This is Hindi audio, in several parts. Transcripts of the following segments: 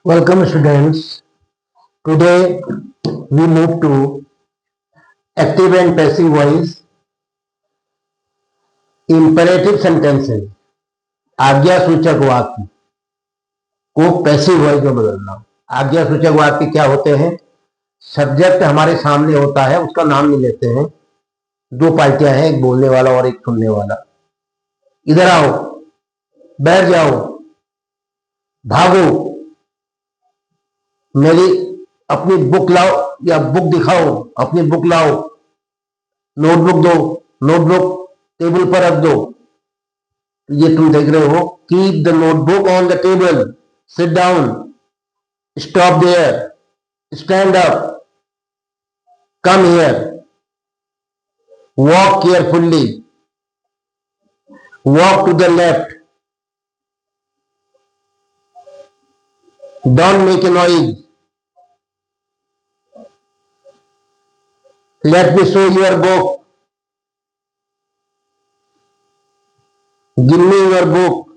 Welcome students. Today we move to active and passive voice imperative sentences. आज्ञा सूचक वाक्य को पैसिव वॉइस में बदलना। आज्ञा सूचक वाक्य क्या होते हैं? सब्जेक्ट हमारे सामने होता है, उसका नाम नहीं लेते हैं। दो पार्टियां हैं, एक बोलने वाला और एक सुनने वाला। इधर आओ, बैठ जाओ, भागो, मेरी अपनी बुक लाओ या बुक दिखाओ, अपनी बुक लाओ, नोटबुक दो, नोटबुक टेबल पर रख दो। ये तुम देख रहे हो, keep the notebook on the table, sit down, stop there, stand up, come here, walk carefully, walk to the left, don't make a noise, let me show your book, give me your book,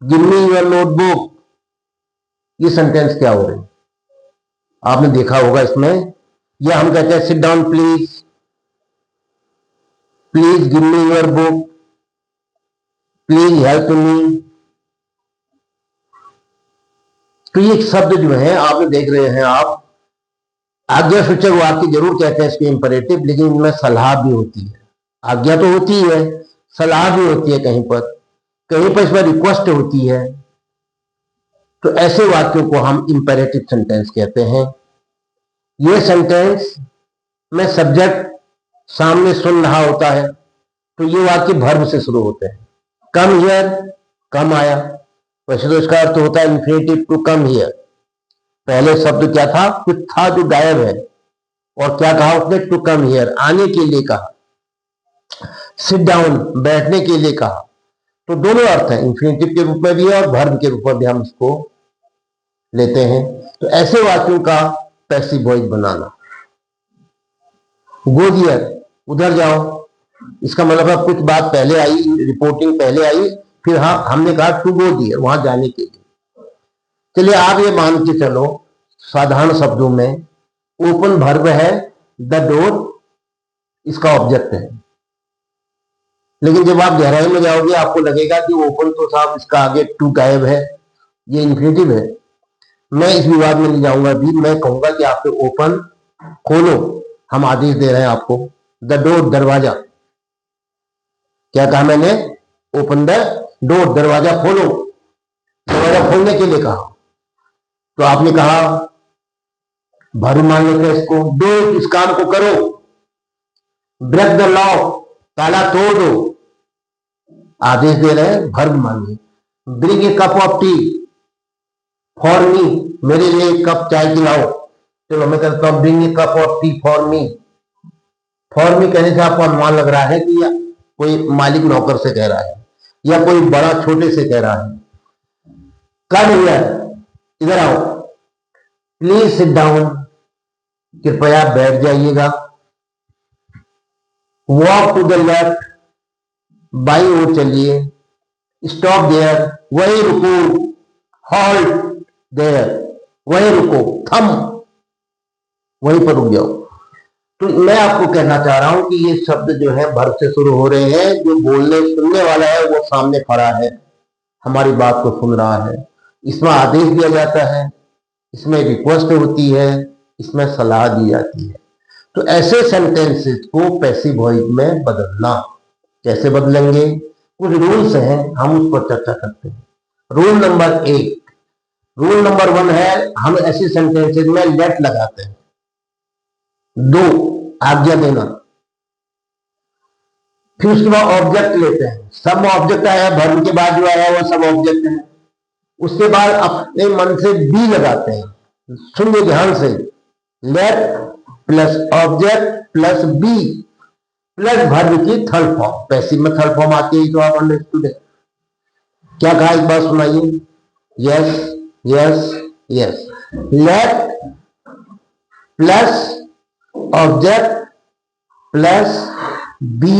give me your notebook. ये सेंटेंस क्या हो रहे हैं? आपने देखा होगा इसमें, या हम कहते हैं sit down please, please give me your book, please help me. तो ये शब्द जो है आप देख रहे हैं, आप आज्ञा सूचक वाक्य जरूर कहते हैं इसके इंपरेटिव, लेकिन इनमें सलाह भी होती है। आज्ञा तो होती है, सलाह भी होती है, कहीं पर इसमें रिक्वेस्ट होती है। तो ऐसे वाक्यों को हम इंपरेटिव सेंटेंस कहते हैं। ये सेंटेंस में सब्जेक्ट सामने सुन रहा होता है, तो ये वाक्य वर्ब से शुरू होते हैं। कम हियर, कम आया, वैसे तो इसका अर्थ होता है इंफिनिटिव टू कम हियर। पहले शब्द क्या था? कुछ था जो गायब है, और क्या कहा उसने? टू कम हियर, आने के लिए कहा। सिट डाउन, बैठने के लिए कहा। तो दोनों अर्थ है, इंफिनिटिव के रूप में भी है और वर्ब के रूप में भी हम इसको लेते हैं। तो ऐसे वाक्यों का passive voice banana. Go here, उधर जाओ, इसका मतलब है कुछ बात पहले आई, रिपोर्टिंग पहले आई, फिर हाँ हमने कहा टू गो हियर, वहां जाने के लिए। चलिए आप ये मान के चलो साधारण शब्दों में, ओपन वर्ब है, द डोर इसका ऑब्जेक्ट है। लेकिन जब आप गहराई में जाओगे आपको लगेगा कि ओपन तो साहब इसका आगे टू गायब है, ये इंफिनिटिव है। मैं इस विवाद में नहीं जाऊंगा भी, मैं कहूंगा कि आपको ओपन, खोलो, हम आदेश दे रहे हैं आपको। द डोर, दरवाजा। क्या कहा मैंने? ओपन द डोर, दरवाजा खोलो, दरवाजा खोलने के लिए कहा। तो आपने कहा, भरू मान लेते हैं इसको, डो इस काम को करो, ब्रेक द लॉक, ताला तोड़ दो, आदेश दे रहे हैं, भर्ब मानिए। Bring a cup of tea for मी, मेरे लिए एक कप चाय पिलाओ। चलो मैं कहता हूं bring a cup of tea for me. For me कहने से आपको अनुमान लग रहा है कि कोई मालिक नौकर से कह रहा है, या कोई बड़ा छोटे से कह रहा है। कम हियर, इधर आओ, प्लीज सिट डाउन, कृपया बैठ जाइएगा। वॉक टू द लेफ्ट, बाई ओर चलिए। स्टॉप देयर, वही रुको। हॉल्ट देयर, वही रुको, थम, वहीं पर रुक जाओ। तो मैं आपको कहना चाह रहा हूं कि ये शब्द जो है वर्ब से शुरू हो रहे हैं। जो बोलने सुनने वाला है वो सामने खड़ा है, हमारी बात को सुन रहा है। इसमें आदेश दिया जाता है, इसमें रिक्वेस्ट होती है, इसमें सलाह दी जाती है। तो ऐसे सेंटेंसेस को पैसिव वॉइस में बदलना। कैसे बदलेंगे? कुछ रूल्स हैं, हम उस पर चर्चा करते हैं। रूल नंबर 1, रूल नंबर 1 है, हम ऐसे सेंटेंसेस में लेट लगाते हैं। 2, आज्ञा देना। फिर उसके बाद ऑब्जेक्ट लेते हैं। सब ऑब्जेक्ट आया, वर्ब के बाद जो आया वो सब ऑब्जेक्ट है। उसके बाद अपने मन से बी लगाते हैं, सुनिए ध्यान से। Let plus object plus be plus verb की थर्ड फॉर्म। पैसिव में थर्ड फॉर्म आती है, तो आप अंडरस्टूड है। क्या कहा एक बार सुनाइए? Yes yes yes. Let plus object plus be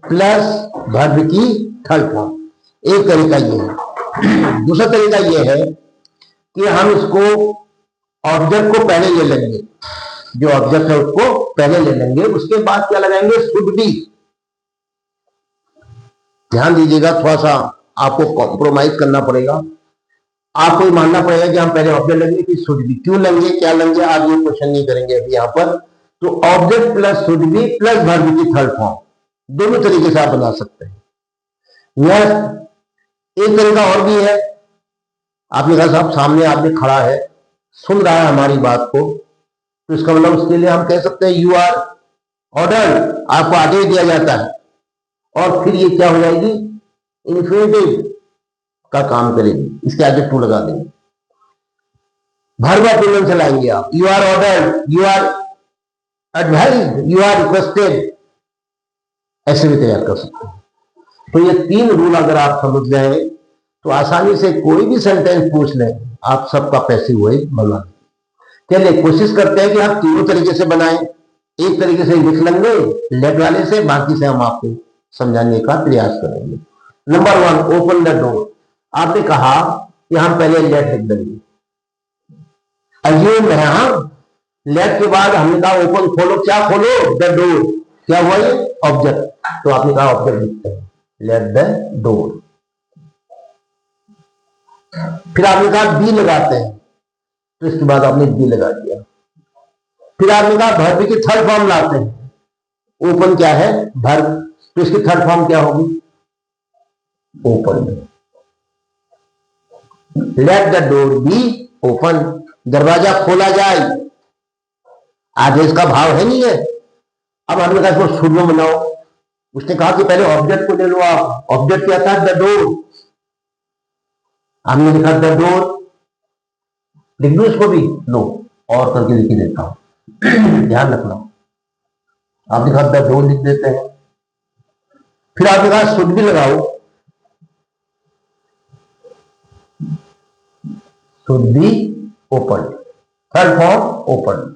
plus verb की थर्ड फॉर्म। एक तरीका ये है। दूसरा तरीका ये है कि हम इसको ऑब्जेक्ट को पहले ले लेंगे, जो ऑब्जेक्ट है उसको पहले ले लेंगे, उसके बाद क्या लगाएंगे, शुड बी। ध्यान दीजिएगा, थोड़ा सा आपको कॉम्प्रोमाइज करना पड़ेगा, आपको मानना पड़ेगा कि हम पहले ऑब्जेक्ट लेंगे फिर शुड बी। क्यों लेंगे, क्या लेंगे, आप ये क्वेश्चन नहीं करेंगे अभी यहाँ पर। तो object plus should be plus verb की थर्ड फॉर्म, दोनों तरीके से आप बना सकते हैं। यह एक तरीका और भी है, आपने कहा साहब सामने आदमी खड़ा है, सुन रहा है हमारी बात को, तो इसका मतलब उसके लिए हम कह सकते हैं यू आर ऑर्डर, आपको आदेश दिया जाता है, और फिर ये क्या हो जाएगी, इन्फिनिटिव का काम करेगी, इसके आगे टू लगा देंगे, वर्ब ऑफ प्लूरल से लाएंगे आप, you are order, you are advised, you are requested, ऐसे भी तैयार कर सकते हैं। तो ये 3 रूल अगर आप समझ जाए तो आसानी से कोई भी सेंटेंस पूछ लें, आप सबका पैसिव वॉइस बना दें। चलिए कोशिश करते हैं कि हम तीनों तरीके से बनाएं, एक तरीके से लिख लेंगे लेट वाले से, बाकी से हम आपको समझाने का प्रयास करेंगे। Number 1, open the door. आपने कहा कि हम पहले लेट लिख देंगे, अज्यूम है, हाँ, लेट के बाद हमने कहा ओपन खोलो, क्या खोलो, द डोर, क्या हुआ ये, ऑब्जेक्ट, तो आपने कहा ऑब्जेक्ट लिखते हैं, लेट द डोर। फिर आपने कहा बी लगाते हैं, तो इसके बाद आपने बी लगा दिया। फिर आपने कहा वर्ब की थर्ड फॉर्म लाते हैं, ओपन क्या है, वर्ब, तो इसकी थर्ड फॉर्म क्या होगी, open. Let the door be open, दरवाजा खोला जाए, आदेश का भाव है नहीं है। अब हमने कहा इसको शुरू में बनाओ, उसने कहा कि पहले ऑब्जेक्ट को ले लो आप, ऑब्जेक्ट क्या था, द डोर, हमने लिखा द डोर, लिख दो इसको भी, लो और करके लिख देता हूं, ध्यान रखना, आप लिखा द डोर लिख देते हैं। फिर आपने कहा शुड भी लगाओ, should be open, third form open,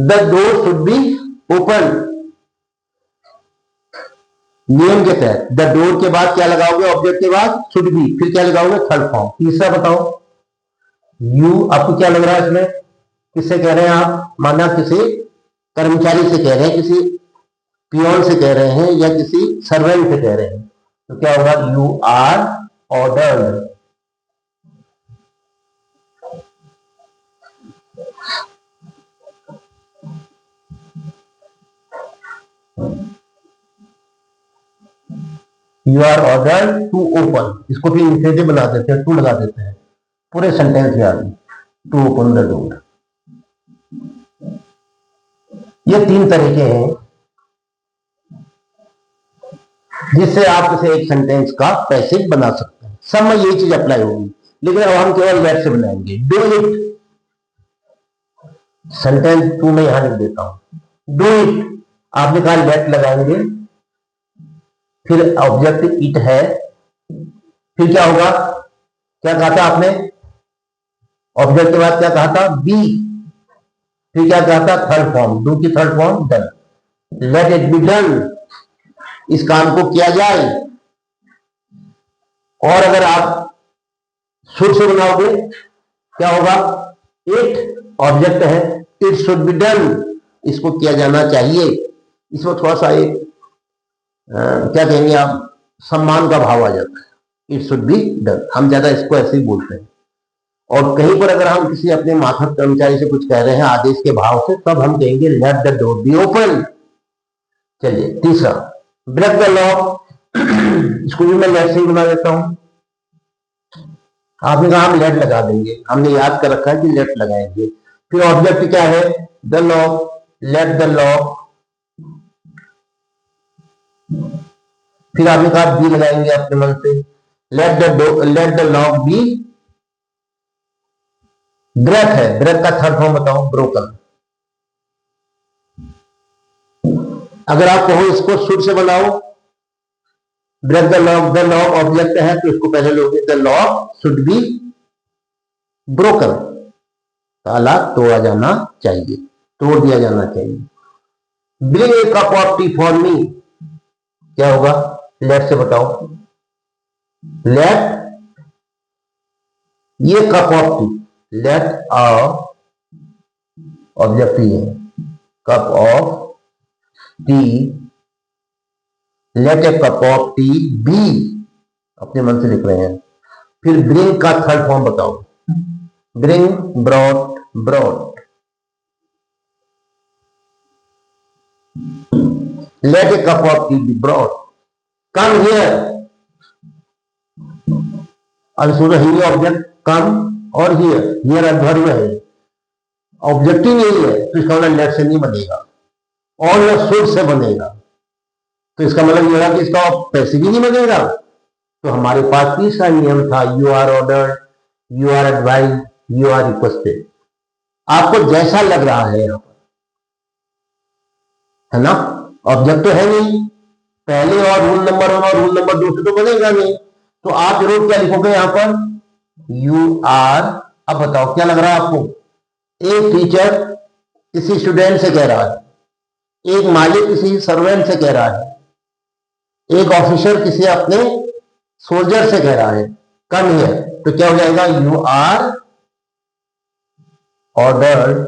the door should be open. नियम के तहत द डोर के बाद क्या लगाओगे, ऑब्जेक्ट के बाद शुड बी, फिर क्या लगाओगे, थर्ड फॉर्म। तीसरा बताओ, यू, आपको क्या लग रहा है इसमें, किससे कह रहे हैं आप, माना किसी कर्मचारी से कह रहे हैं, किसी पियोन से कह रहे हैं, या किसी सर्वेंट से कह रहे हैं, तो क्या होगा, you are ordered. You are ordered to open, इसको भी इन्फिनिटिव बना देते हैं, टू लगा देते हैं, पूरे सेंटेंस याद, टू ओपन द डोर। ये 3 तरीके हैं जिससे आप इसे एक सेंटेंस का पैसिव बना सकते हैं। सब में यही चीज अप्लाई होगी, लेकिन अब हम केवल लेट से बनाएंगे। डू इट, सेंटेंस टू में यहां लिख देता हूं, डू इट, आपने कहा लेट लगाएंगे, फिर ऑब्जेक्ट इट है, फिर क्या होगा, क्या कहा था आपने, ऑब्जेक्ट के बाद क्या कहा था, बी, फिर क्या कहा था, थर्ड फॉर्म, डू की third form done, let it be done, इस काम को किया जाए। और अगर आप शुड से बनाओगे क्या होगा, इट ऑब्जेक्ट है, इट शुड बी डन, इसको किया जाना चाहिए। इसमें थोड़ा सा एक क्या कहेंगे आप, सम्मान का भाव आ जाता है, इट शुड बी डन, हम ज्यादा इसको ऐसे ही बोलते हैं। और कहीं पर अगर हम किसी अपने माथक कर्मचारी से कुछ कह रहे हैं आदेश के भाव से, तब हम कहेंगे let the door be open. चलिए तीसरा, ब्रेक द लॉ, इसको भी मैं लेट से ही बना देता हूं, आपने कहा हम लेट लगा देंगे, हमने याद कर रखा है कि लेट लगाएंगे। फिर ऑब्जेक्ट क्या है, the law, let the law, फिर आपने कहा बी लगाएंगे अपने मन से, let the law be, break है, ब्रेक का थर्ड फॉर्म बताओ, ब्रोकन। अगर आप कहो इसको शुड से बनाओ, ब्रेक द लॉ ऑब्जेक्ट है तो इसको पहले लोगे, the law should be broken, ताला तोड़ा जाना चाहिए, तोड़ दिया जाना चाहिए। Bring a cup of tea for me, क्या होगा, लेट से बताओ, लेट ये cup of tea, let a object ही है, cup of tea, let a cup of tea be, अपने मन से लिख रहे हैं। फिर ब्रिंग का थर्ड फॉर्म बताओ, bring, brought, brought. Let a cup of tea be brought, come here. अब सुनो, हियर ऑब्जेक्ट कम और हियर एडवर्ब है, ऑब्जेक्ट ही नहीं है, तो इसका मतलब लेट से नहीं बनेगा और न शुड से बनेगा। तो इसका मतलब ये कि इसका पैसिव ही नहीं बनेगा। तो हमारे पास तीसरा नियम था, you are ordered, you are advise, you are requested. आपको जैसा लग रहा है यहां पर, है ना, ऑब्जेक्ट तो है नहीं पहले और रूल नंबर 1 और रूल नंबर 2 से तो बनेगा नहीं। तो आप जरूर क्या लिखोगे यहां पर, यू आर। अब बताओ क्या लग रहा है आपको, एक टीचर किसी स्टूडेंट से कह रहा है, एक मालिक किसी सर्वेंट से कह रहा है, एक ऑफिसर किसी अपने सोल्जर से कह रहा है, कम हियर। तो क्या हो जाएगा, you are ordered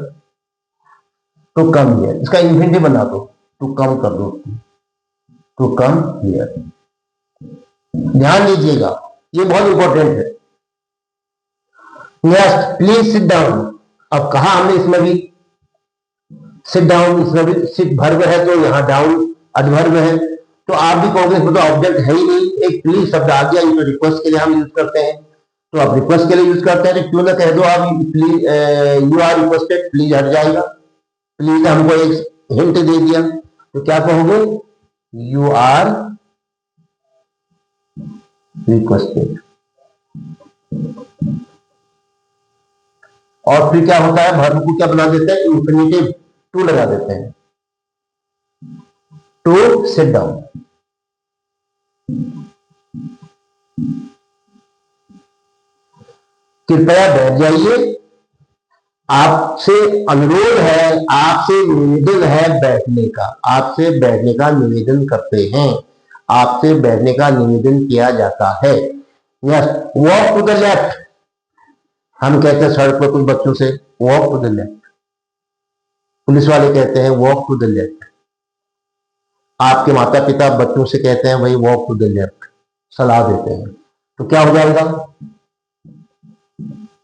to come here. इसका इन्फिनिटिव बना दो, टू कम कर दो, टू कम हियर। ध्यान दीजिएगा, ये बहुत इंपॉर्टेंट है। Next, please sit down. अब कहा हमने इसमें भी सिट डाउन, इसमें भी सिट वर्ब है तो यहां डाउन एडवर्ब है। तो आप भी कहोगे इसमें तो ऑब्जेक्ट है ही नहीं, एक प्लीज शब्द आ गया, इसमें रिक्वेस्ट के लिए हम यूज करते हैं। तो आप रिक्वेस्ट के लिए यूज करते हैं, तो क्यों ना कह दो आप please, you are requested, please हट जाएगा। प्लीज हमको एक हिंट दे दिया, तो क्या कहोगे, यू आर रिक्वेस्टेड। और फिर क्या होता है, वर्ब को क्या बना देते हैं, इंफिनिटिव, टू लगा देते हैं, टू सिट डाउन। कृपया बैठ जाइए, आपसे अनुरोध है, आपसे निवेदन है बैठने का, आपसे बैठने का निवेदन करते हैं, आपसे बैठने का निवेदन किया जाता है। Yes, walk to the left. हम कहते हैं सड़क पर कुछ बच्चों से, walk to the left. Police वाले कहते हैं वॉक टू द लेफ्ट। आपके माता पिता बच्चों से कहते हैं भाई वॉक टू द लेफ्ट, सलाह देते हैं। तो क्या हो जाएगा,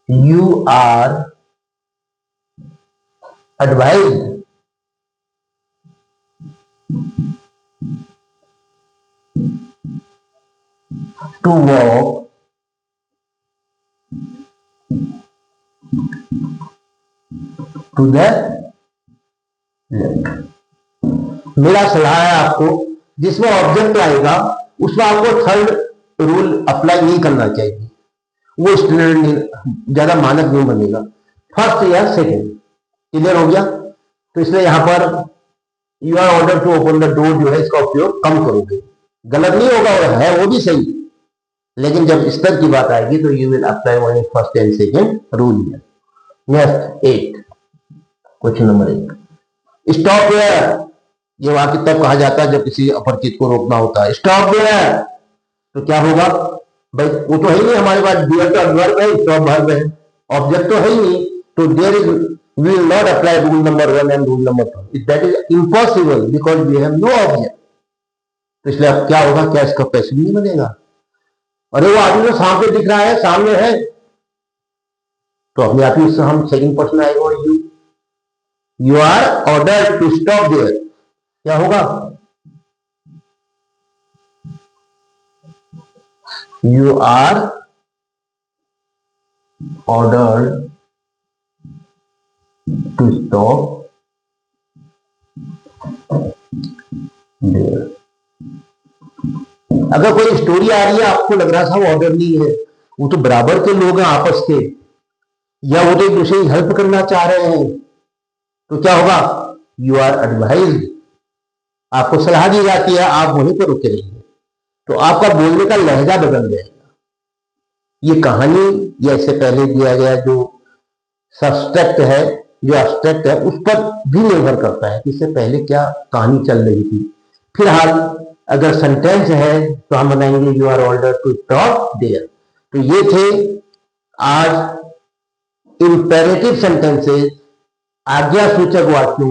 you are advised to walk to the left. मेरा सलाह है आपको, जिसमें ऑब्जेक्ट आएगा उसमें आपको थर्ड रूल अप्लाई नहीं करना चाहिए, वो स्टैंडर्ड ज्यादा मानक नहीं बनेगा, फर्स्ट या सेकंड। क्लियर हो गया। तो इसलिए यहां पर you are order to open the door जो है इसका उपयोग कम करोगे। गलत नहीं होगा, है वो भी सही, लेकिन जब स्तर की बात आएगी तो you will apply only first and second rule. Next 8, question number 8, stop where. ये वाक्य तब कहा जाता है जब किसी अपरिचित को रोकना होता है, स्टॉप वेयर। तो क्या होगा भाई, वो तो है ही नहीं हमारे पास, डियर तो एडवर्ब है, स्टॉप वर्ब है, ऑब्जेक्ट तो है ही नहीं। तो there is, we will not apply rule number 1 and rule number 2. That is impossible because we have no object. तो इसलिए अब क्या होगा, क्या इसका पैसिव नहीं बनेगा। अरे वो आदमी तो सामने दिख रहा है, सामने है, तो अपने आप ही हम सेकंड पर्सन आएगा, you are order to stop there. क्या होगा, you are order to stop there. अगर कोई स्टोरी आ रही है, आपको लग रहा था वो ऑर्डर नहीं है, वो तो बराबर के लोग हैं आपस के, या वो तो एक दूसरे की हेल्प करना चाह रहे हैं, तो क्या होगा, यू आर एडवाइज्ड, आपको सलाह दी जाती है, आप वहीं पर रुके रहिए। तो आपका बोलने का लहजा बदल जाएगा। ये कहानी या इससे पहले दिया गया जो सब्सट्रैक्ट है, जो एब्स्ट्रैक्ट है, उस पर भी निर्भर करता है कि इससे पहले क्या कहानी चल रही थी। फिलहाल अगर सेंटेंस है तो हम बनाएंगे you are order to stop there. तो ये थे आज imperative sentences आज्ञा सूचक वाक्यों